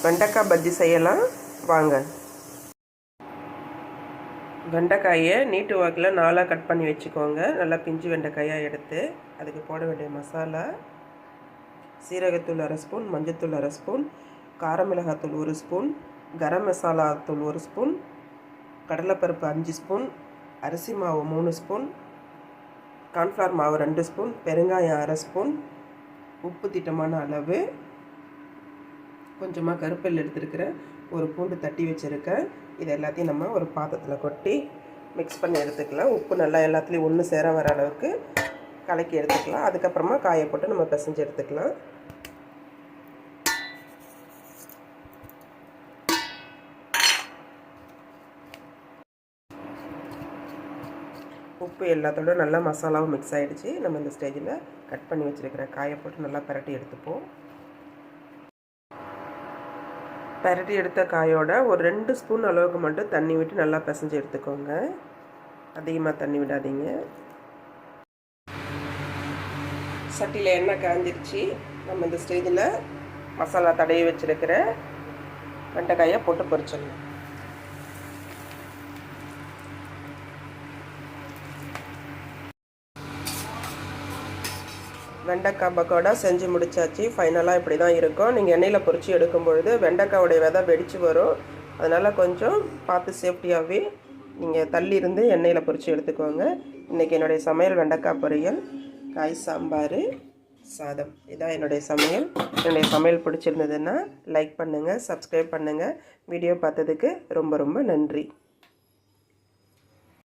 வெண்டைக்காய் பஜ்ஜி செய்யலாம் வாங்க. வெண்டைக்காயை நீட்டு வாக்கில் 4 கட் பண்ணி வச்சுக்கோங்க. நல்லா பிஞ்சு வெண்டைக்காயாக எடுத்து அதுக்கு போட வேண்டிய மசாலா: சீரகத்தூள் 1/2 ஸ்பூன், மஞ்சத்தூள் 1/2 ஸ்பூன், காரமிளகாத்தூள் 1 ஸ்பூன், கரம் மசாலா தூள் 1 ஸ்பூன், கடலைப்பருப்பு 5 ஸ்பூன், அரிசி மாவு 3 ஸ்பூன், கார்ன்ஃப்ளவர் மாவு 2 ஸ்பூன், பெருங்காயம் 1/2 ஸ்பூன், உப்பு திட்டமான அளவு, கொஞ்சமாக கருப்பெல் எடுத்துருக்கிறேன், ஒரு பூண்டு தட்டி வச்சுருக்கேன். இது எல்லாத்தையும் நம்ம ஒரு பாத்திரத்தில் கொட்டி மிக்ஸ் பண்ணி எடுத்துக்கலாம். உப்பு நல்லா எல்லாத்துலேயும் ஒன்று சேர வர அளவுக்கு கலக்கி எடுத்துக்கலாம். அதுக்கப்புறமா காயை போட்டு நம்ம பிசைஞ்சு எடுத்துக்கலாம். உப்பு எல்லாத்தோட நல்லா மசாலாவும் மிக்ஸ் ஆகிடுச்சு. நம்ம இந்த ஸ்டேஜில் கட் பண்ணி வச்சுருக்கிற காயை போட்டு நல்லா பரட்டி எடுத்துப்போம். பரட்டி எடுத்த காயோட ஒரு 2 ஸ்பூன் அளவுக்கு மட்டும் தண்ணி விட்டு நல்லா பிசைஞ்சு எடுத்துக்கோங்க. அதிகமாக தண்ணி விடாதீங்க. சட்டியில் எண்ணெய் காஞ்சிருச்சு. நம்ம இந்த ஸ்டேஜில் மசாலா தடவி வச்சுருக்கிற வெண்டைக்காயை போட்டு பொரிச்சிடலாம். வெண்டைக்காய் பக்கோடா செஞ்சு முடிச்சாச்சு. ஃபைனலாக இப்படி தான் இருக்கும். நீங்கள் எண்ணெயில் பொரிச்சு எடுக்கும் பொழுது வெண்டைக்காயோடைய விதை வெடித்து வரும். அதனால் கொஞ்சம் பார்த்து சேஃப்டியாகவே நீங்கள் தள்ளி இருந்து எண்ணெயில் பொரிச்சு எடுத்துக்கோங்க. இன்றைக்கி என்னுடைய சமையல் வெண்டைக்காய் பொரியல், காய் சாம்பார், சாதம். இதான் என்னுடைய சமையல். என்னுடைய சமையல் பிடிச்சிருந்ததுன்னா லைக் பண்ணுங்கள், சப்ஸ்கிரைப் பண்ணுங்கள். வீடியோ பார்த்ததுக்கு ரொம்ப ரொம்ப நன்றி.